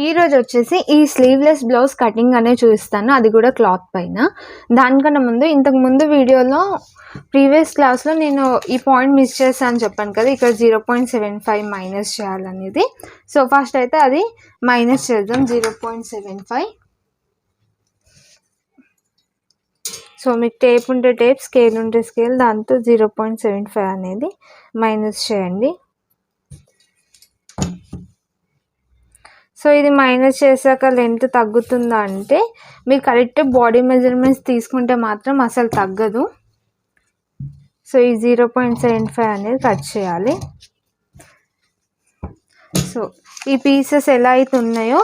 ఈరోజు వచ్చేసి ఈ స్లీవ్లెస్ బ్లౌజ్ కటింగ్ అనేది చూపిస్తాను, అది కూడా క్లాత్ పైన. దానికన్నా ముందు ఇంతకు ముందు వీడియోలో ప్రీవియస్ క్లాస్లో నేను ఈ పాయింట్ మిస్ చేశాను చెప్పాను కదా, ఇక్కడ 0.75 మైనస్ చేయాలనేది. సో ఫస్ట్ అయితే అది మైనస్ చేద్దాం, 0.75. సో మీకు టేప్ ఉంటే టేప్, స్కేల్ ఉంటే స్కేల్, దాంతో 0.75 అనేది మైనస్ చేయండి. సో ఇది మైనస్ చేశాక లెంత్ తగ్గుతుందా అంటే, మీరు కరెక్ట్ బాడీ మెజర్మెంట్స్ తీసుకుంటే మాత్రం అసలు తగ్గదు. సో ఈ 0.75 అనేది కట్ చేయాలి. సో ఈ పీసెస్ ఎలా అయితే ఉన్నాయో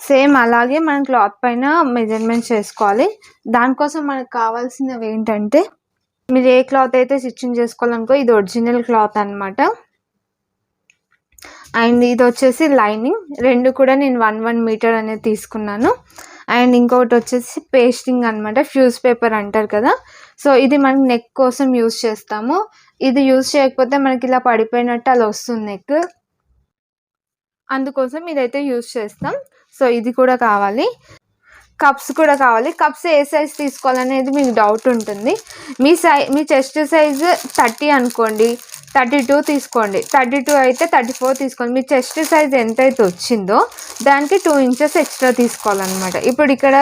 సేమ్ అలాగే మనం క్లాత్ పైన మెజర్మెంట్ చేసుకోవాలి. దానికోసం మనకు కావాల్సినవి ఏంటంటే, మీరు ఏ క్లాత్ అయితే స్టిచ్చింగ్ చేసుకోవాలనుకో, ఇది ఒరిజినల్ క్లాత్ అనమాట. అండ్ ఇది వచ్చేసి లైనింగ్, రెండు కూడా నేను 1 మీటర్ అనేది తీసుకున్నాను. అండ్ ఇంకొకటి వచ్చేసి పేస్టింగ్ అనమాట, ఫ్యూజ్ పేపర్ అంటారు కదా. సో ఇది మనకి నెక్ కోసం యూజ్ చేస్తాము. ఇది యూజ్ చేయకపోతే మనకి ఇలా పడిపోయినట్టు అలా వస్తుంది నెక్, అందుకోసం ఇదైతే యూజ్ చేస్తాం. సో ఇది కూడా కావాలి. కప్స్ కూడా కావాలి. కప్స్ ఏ సైజ్ తీసుకోవాలనేది మీకు డౌట్ ఉంటుంది. మీ చెస్ట్ సైజు 30 అనుకోండి, 32 తీసుకోండి. 32 అయితే 34 తీసుకోండి. మీ చెస్ట్ సైజ్ ఎంతైతే వచ్చిందో దానికి 2 ఇంచెస్ ఎక్స్ట్రా తీసుకోవాలన్నమాట. ఇప్పుడు ఇక్కడ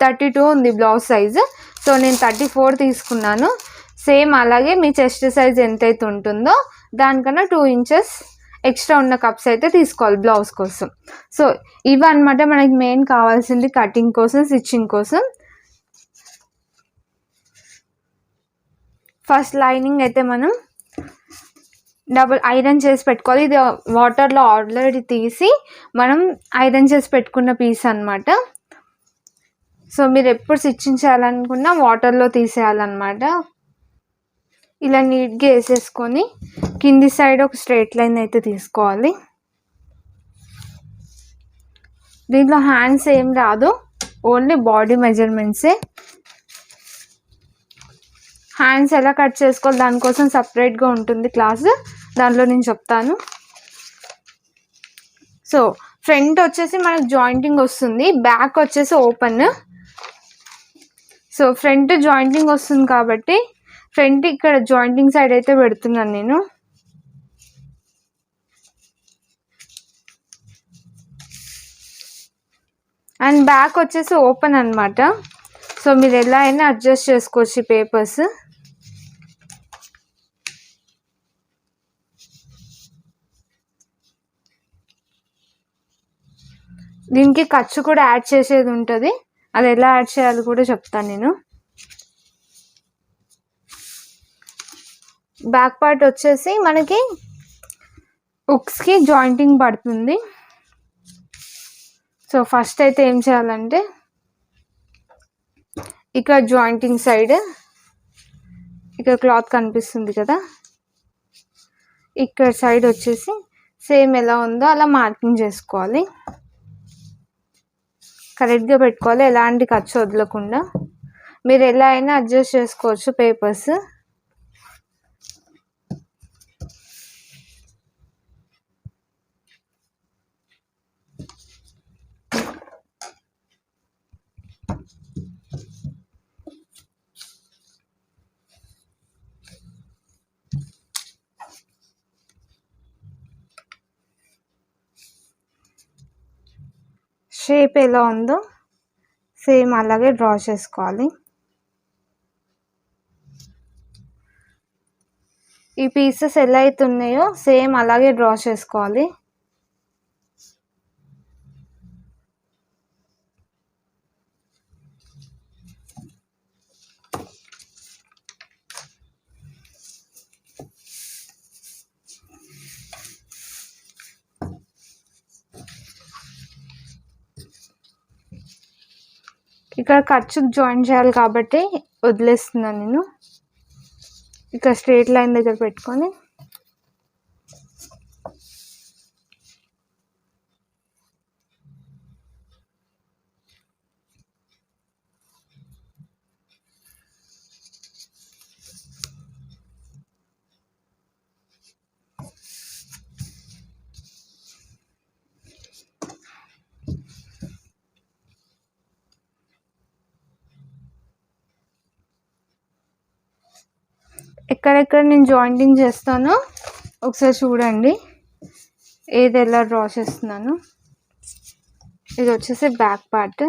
32 ఉంది బ్లౌజ్ సైజు, సో నేను 34 తీసుకున్నాను. సేమ్ అలాగే మీ చెస్ట్ సైజ్ ఎంతైతే ఉంటుందో దానికన్నా 2 ఇంచెస్ ఎక్స్ట్రా ఉన్న కప్స్ అయితే తీసుకోవాలి బ్లౌజ్ కోసం. సో ఇవన్నమాట మనకి మెయిన్ కావాల్సింది కటింగ్ కోసం, స్టిచ్చింగ్ కోసం. ఫస్ట్ లైనింగ్ అయితే మనం డబుల్ ఐరన్ చేసి పెట్టుకోవాలి. ఇది వాటర్లో ఆల్రెడీ తీసి మనం ఐరన్ చేసి పెట్టుకున్న పీస్ అనమాట. సో మీరు ఎప్పుడు స్టిచ్చింగ్ చేయాలనుకున్నా వాటర్లో తీసేయాలన్నమాట. ఇలా నీట్గా వేసేసుకొని కింది సైడ్ ఒక స్ట్రైట్ లైన్ అయితే తీసుకోవాలి. దీంట్లో హ్యాండ్స్ ఏం రాదు, ఓన్లీ బాడీ మెజర్మెంట్సే. హ్యాండ్స్ ఎలా కట్ చేసుకోవాలి దానికోసం సపరేట్గా ఉంటుంది క్లాస్, దాంట్లో నేను చెప్తాను. సో ఫ్రంట్ వచ్చేసి మనకు జాయింటింగ్ వస్తుంది, బ్యాక్ వచ్చేసి ఓపెన్. సో ఫ్రంట్ జాయింటింగ్ వస్తుంది కాబట్టి ఫ్రంట్ ఇక్కడ జాయింటింగ్ సైడ్ అయితే పెడుతున్నాను నేను. అండ్ బ్యాక్ వచ్చేసి ఓపెన్ అనమాట. సో మీరు ఎలా అయినా అడ్జస్ట్ చేసుకోవచ్చు ఈ పేపర్స్. దీనికి ఖర్చు కూడా యాడ్ చేసేది ఉంటుంది, అది ఎలా యాడ్ చేయాలి కూడా చెప్తాను నేను. బ్యాక్ పార్ట్ వచ్చేసి మనకి హుక్స్కి జాయింటింగ్ పడుతుంది. సో ఫస్ట్ అయితే ఏం చేయాలంటే, ఇక్కడ జాయింటింగ్ సైడ్ ఇక్కడ క్లాత్ కనిపిస్తుంది కదా, ఇక్కడ సైడ్ వచ్చేసి సేమ్ ఎలా ఉందో అలా మార్కింగ్ చేసుకోవాలి. కరెక్ట్గా పెట్టుకోవాలి, ఎలాంటి ఖర్చు వదలకుండా. మీరు ఎలా అయినా అడ్జస్ట్ చేసుకోవచ్చు పేపర్స్. షేప్ ఎలా ఉందో సేమ్ అలాగే డ్రా చేసుకోవాలి. ఈ పీసెస్ ఎలా అయితే ఉన్నాయో సేమ్ అలాగే డ్రా చేసుకోవాలి. ఇక్కడ ఖర్చుకు జాయిన్ చేయాలి కాబట్టి వదిలేస్తున్నాను నేను. ఇక్కడ స్ట్రైట్ లైన్ దగ్గర పెట్టుకొని ఎక్కడెక్కడ నేను జాయింటింగ్ చేస్తానో ఒకసారి చూడండి, ఏది ఎలా డ్రా చేస్తున్నాను. ఇది వచ్చేసి బ్యాక్ పార్ట్.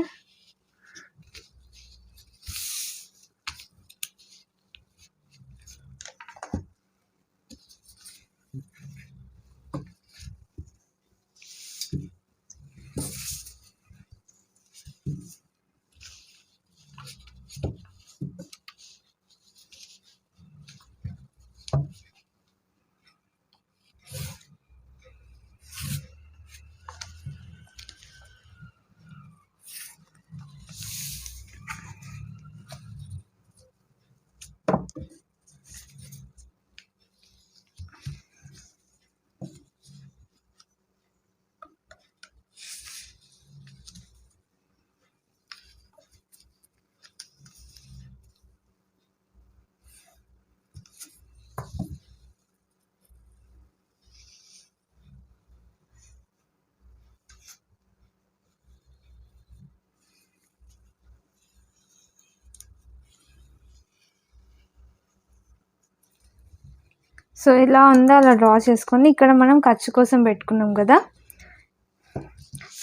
సో ఇలా ఉందో అలా డ్రా చేసుకొని ఇక్కడ మనం ఖర్చు కోసం పెట్టుకున్నాం కదా,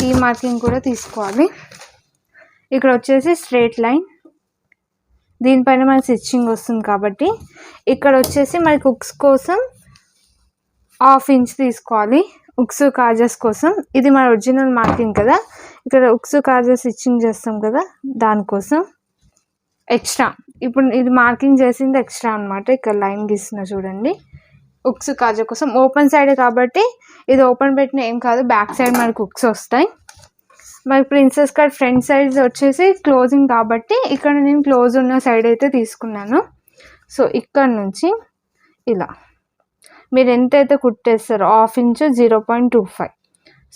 ఈ మార్కింగ్ కూడా తీసుకోవాలి. ఇక్కడ వచ్చేసి స్ట్రేట్ లైన్, దీనిపైన మనకి స్టిచ్చింగ్ వస్తుంది కాబట్టి ఇక్కడ వచ్చేసి మనకి హుక్స్ కోసం 1/2 ఇంచ్ తీసుకోవాలి. హుక్స్ కాజెస్ కోసం ఇది మన ఒరిజినల్ మార్కింగ్ కదా, ఇక్కడ హుక్స్ కాజెస్ స్టిచ్చింగ్ చేస్తాం కదా దానికోసం ఎక్స్ట్రా. ఇప్పుడు ఇది మార్కింగ్ చేసింది ఎక్స్ట్రా అనమాట. ఇక్కడ లైన్ గీస్తున్నా చూడండి, హుక్స్ కాజా కోసం. ఓపెన్ సైడ్ కాబట్టి ఇది ఓపెన్ పెట్టిన ఏం కాదు, బ్యాక్ సైడ్ మనకు హుక్స్ వస్తాయి. మరి ప్రిన్సెస్ కట్ ఫ్రంట్ సైడ్ వచ్చేసి క్లోజింగ్ కాబట్టి ఇక్కడ నేను క్లోజ్ ఉన్న సైడ్ అయితే తీసుకున్నాను. సో ఇక్కడ నుంచి ఇలా మీరు ఎంతైతే కుట్టేస్తారో 1/2 ఇంచ్ 0.25.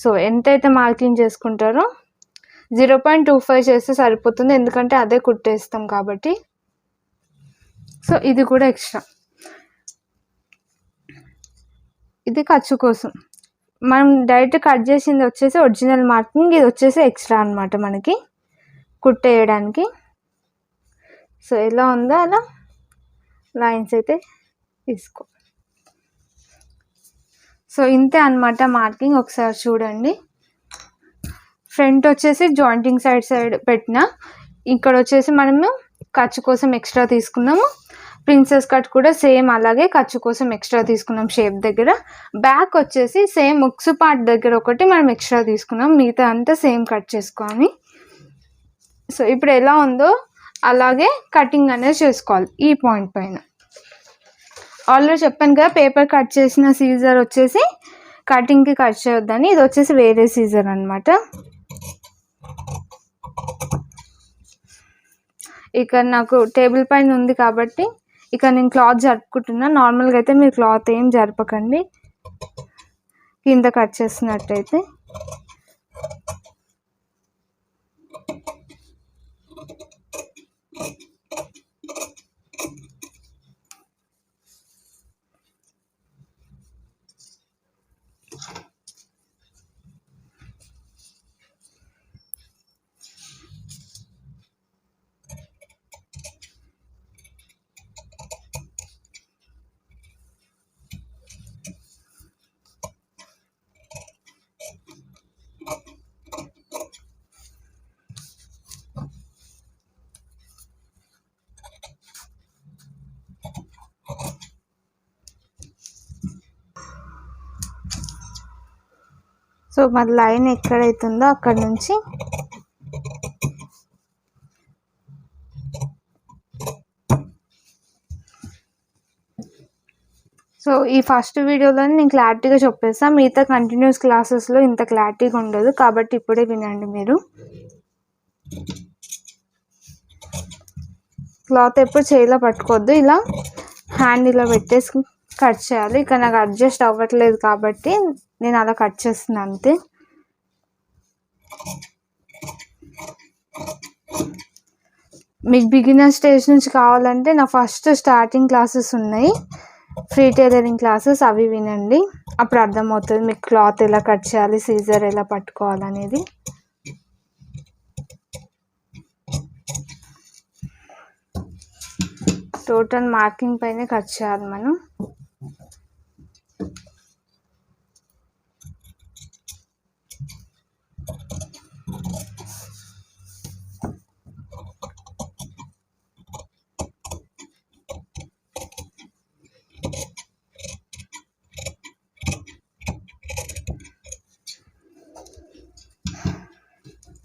సో ఎంతైతే మార్కింగ్ చేసుకుంటారో 0.25 చేస్తే సరిపోతుంది, ఎందుకంటే అదే కుట్టేస్తాం కాబట్టి. సో ఇది కూడా ఎక్స్ట్రా. ఇది ఖర్చు కోసం. మనం డైరెక్ట్ కట్ చేసింది వచ్చేసి ఒరిజినల్ మార్కింగ్, ఇది వచ్చేసి ఎక్స్ట్రా అనమాట మనకి కుట్టేయడానికి. సో ఎలా ఉందో అలా లైన్స్ అయితే తీసుకో. సో ఇంతే అనమాట మార్కింగ్. ఒకసారి చూడండి, ఫ్రంట్ వచ్చేసి జాయింటింగ్ సైడ్ పెట్టిన, ఇక్కడ వచ్చేసి మనము ఖర్చు కోసం ఎక్స్ట్రా తీసుకున్నాము. ప్రిన్సెస్ కట్ కూడా సేమ్ అలాగే ఖర్చు కోసం ఎక్స్ట్రా తీసుకున్నాం షేప్ దగ్గర. బ్యాక్ వచ్చేసి సేమ్ హుక్స్ పార్ట్ దగ్గర ఒకటి మనం ఎక్స్ట్రా తీసుకున్నాం, మిగతా అంతా సేమ్ కట్ చేసుకొని. సో ఇప్పుడు ఎలా ఉందో అలాగే కటింగ్ అనేది చేసుకోవాలి. ఈ పాయింట్ పైన ఆల్రెడీ చెప్పాను కదా, పేపర్ కట్ చేసిన సీజర్ వచ్చేసి కటింగ్కి కట్ చేయొద్దని, ఇది వచ్చేసి వేరే సీజర్ అనమాట. ఇక్కడ నాకు టేబుల్ పైన ఉంది కాబట్టి ఇక నేను క్లాత్ జరుపుకుంటున్నా. నార్మల్గా అయితే మీరు క్లాత్ ఏం జరపకండి, కింద కట్ చేస్తున్నట్టయితే. సో మరి లైన్ ఎక్కడైతుందో అక్కడ నుంచి సో ఈ ఫస్ట్ వీడియోలో నేను క్లారిటీగా చెప్పేస్తాను, మిగతా కంటిన్యూస్ క్లాసెస్లో ఇంత క్లారిటీగా ఉండదు కాబట్టి ఇప్పుడే వినండి మీరు. క్లాత్ ఎప్పుడు చేయిలో పట్టుకోవద్దు, ఇలా హ్యాండ్ ఇలా పెట్టేసి కట్ చేయాలి. ఇక్కడ నాకు అడ్జస్ట్ అవ్వట్లేదు కాబట్టి నేను అలా కట్ చేస్తున్నాను అంతే. మీకు బిగినర్ స్టేజ్ నుంచి కావాలంటే నా ఫస్ట్ స్టార్టింగ్ క్లాసెస్ ఉన్నాయి, ఫ్రీ టైలరింగ్ క్లాసెస్, అవి వినండి. అప్పుడు అర్థమవుతుంది మీకు క్లాత్ ఎలా కట్ చేయాలి, సీజర్ ఎలా పట్టుకోవాలనేది. టోటల్ మార్కింగ్ పైన కట్ చేయాలి మనం.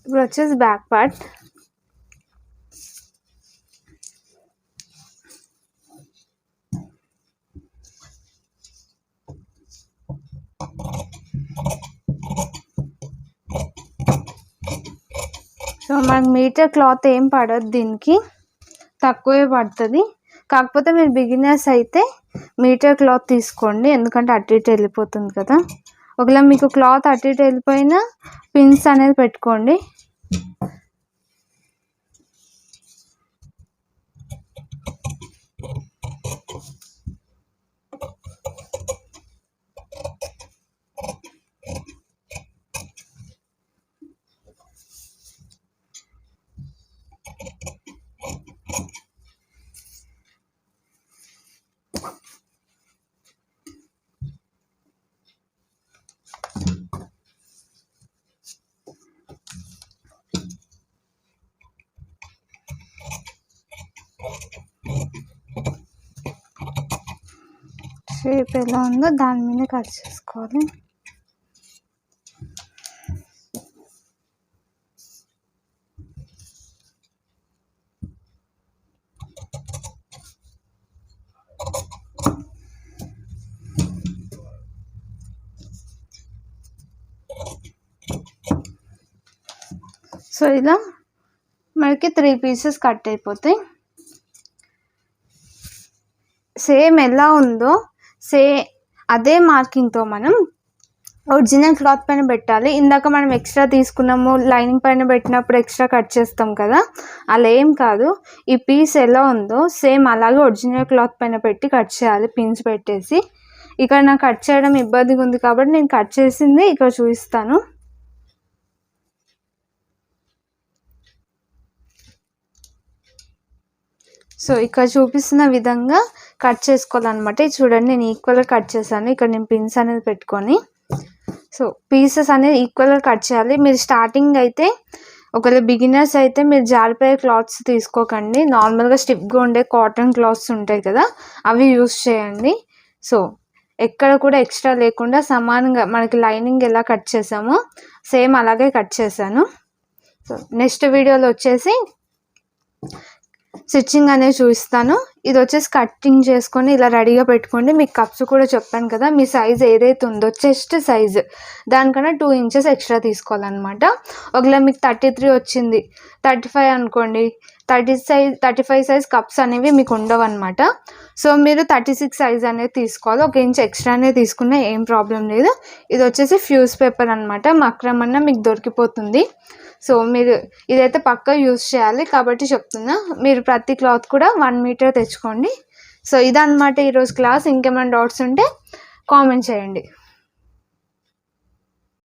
ఇప్పుడు వచ్చేసి బ్యాక్ పార్ట్. సో మనకు మీటర్ క్లాత్ ఏం పడదు, దీనికి తక్కువే పడుతుంది. కాకపోతే మీరు బిగినర్స్ అయితే మీటర్ క్లాత్ తీసుకోండి, ఎందుకంటే అటు ఇటు వెళ్ళిపోతుంది కదా. ఒకవేళ మీకు క్లాత్ అటు ఇటు వెళ్ళిపోయినా పిన్స్ అనేది పెట్టుకోండి. షేప్ ఎలా ఉందో దాని మీద కట్ చేసుకోవాలి. సో ఇలా మనకి 3 పీసెస్ కట్ అయిపోతాయి. సేమ్ ఎలా ఉందో అదే మార్కింగ్తో మనం ఒరిజినల్ క్లాత్ పైన పెట్టాలి. ఇందాక మనం ఎక్స్ట్రా తీసుకున్నాము, లైనింగ్ పైన పెట్టినప్పుడు ఎక్స్ట్రా కట్ చేస్తాం కదా, అలా ఏం కాదు. ఈ పీస్ ఎలా ఉందో సేమ్ అలాగే ఒరిజినల్ క్లాత్ పైన పెట్టి కట్ చేయాలి, పిన్స్ పెట్టేసి. ఇక్కడ నాకు కట్ చేయడం ఇబ్బందిగా ఉంది కాబట్టి నేను కట్ చేసింది ఇక్కడ చూపిస్తాను. సో ఇక్కడ చూపిస్తున్న విధంగా కట్ చేసుకోవాలన్నమాట. ఇది చూడండి, నేను ఈక్వల్గా కట్ చేశాను. ఇక్కడ నేను పిన్స్ అనేది పెట్టుకొని, సో పీసెస్ అనేది ఈక్వల్గా కట్ చేయాలి. మీరు స్టార్టింగ్ అయితే ఒకవేళ బిగినర్స్ అయితే మీరు జారిపోయే క్లాత్స్ తీసుకోకండి, నార్మల్గా స్టిఫ్గా ఉండే కాటన్ క్లాత్స్ ఉంటాయి కదా, అవి యూస్ చేయండి. సో ఎక్కడ కూడా ఎక్స్ట్రా లేకుండా సమానంగా మనకి లైనింగ్ ఎలా కట్ చేసామో సేమ్ అలాగే కట్ చేశాను. సో నెక్స్ట్ వీడియోలో వచ్చేసి స్టిచ్చింగ్ అనేది చూపిస్తాను. ఇది వచ్చేసి కటింగ్ చేసుకొని ఇలా రెడీగా పెట్టుకోండి. మీకు కప్స్ కూడా చెప్పాను కదా, మీ సైజ్ ఏదైతే ఉందో చెస్ట్ సైజ్ దానికన్నా 2 ఇంచెస్ ఎక్స్ట్రా తీసుకోవాలన్నమాట. ఒకవేళ మీకు 33 వచ్చింది, 35 అనుకోండి, 35 సైజ్ కప్స్ అనేవి మీకు ఉండవు అనమాట. సో మీరు 36 సైజ్ అనేది తీసుకోవాలి. 1 ఇంచ్ ఎక్స్ట్రానే తీసుకున్నా ఏం ప్రాబ్లం లేదు. ఇది వచ్చేసి ఫ్యూజ్ పేపర్ అనమాట, మక్రమ్ అన్న మీకు దొరికిపోతుంది. సో మీరు ఇదైతే పక్కా యూజ్ చేయాలి కాబట్టి చెప్తున్నా. మీరు ప్రతి క్లాత్ కూడా 1 మీటర్ తెచ్చుకోండి. సో ఇదన్నమాట ఈరోజు క్లాస్. ఇంకేమైనా డౌట్స్ ఉంటే కామెంట్ చేయండి.